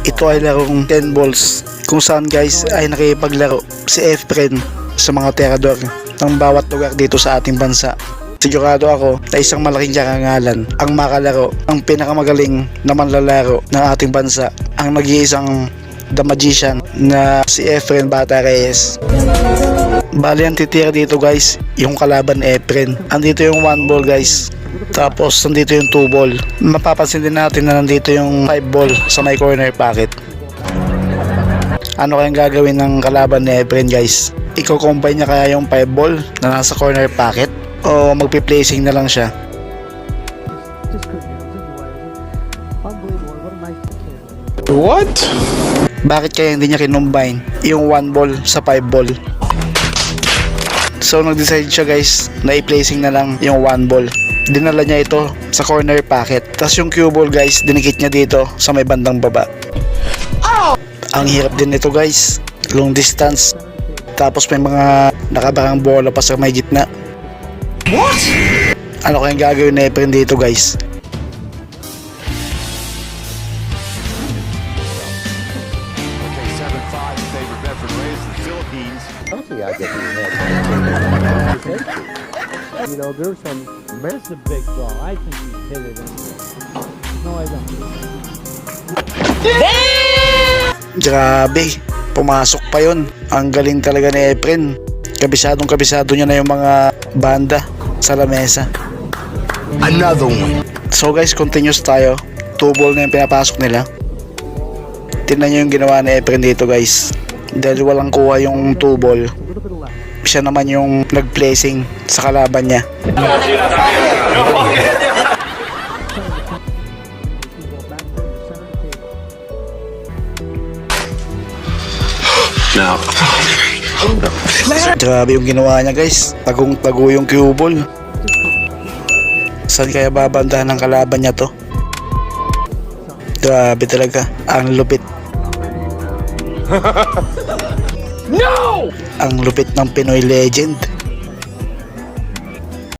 Ito ay larong 10 balls kung saan guys ay nakipaglaro si Efren sa mga terador ng bawat lugar dito sa ating bansa. Sigurado ako na isang malaking karangalan ang makalaro ang pinakamagaling na manlalaro ng ating bansa, ang nag-iisang The Magician na si Efren Bata Reyes. Bali ang titira dito guys yung kalaban Efren. Andito yung 1 ball guys, tapos nandito yung 2 ball. Mapapansin din natin na nandito yung 5 ball sa may corner pocket. Ano kayang gagawin ng kalaban ni Efren guys? Iko-combine niya kaya yung 5 ball na nasa corner pocket o magpi-placing na lang siya? What? Bakit kaya hindi niya kinumbine yung 1 ball sa 5 ball? So nag-decide siya guys na i-placing na lang yung 1 ball. Dinala niya ito sa corner pocket. Tapos yung cue ball guys, dinikit niya dito sa may bandang baba. Ang hirap din nito guys, long distance. Tapos may mga nakabarang bola pa sa may gitna. What? Ano kayang gagawin na Efren dito guys? You know, there's some massive big ball. I think he hit it. No, I don't. Grabe, pumasok pa yon. Ang galing talaga ni Efren. Kabisado niya na yung mga banda sa lamesa. Another one. So guys, continuous tayo. 2 ball na yung pinapasok nila. Tingnan nyo yung ginawa ni Efren dito guys. Dahil walang kuha yung 2 ball, siya naman yung nag-placing sa kalaban niya. No. Grabe yung ginawa niya guys. Tagong-tago yung cue ball. Saan kaya babandahan ng kalaban niya to? Grabe talaga. Ang lupit. No! Ang lupit ng Pinoy legend.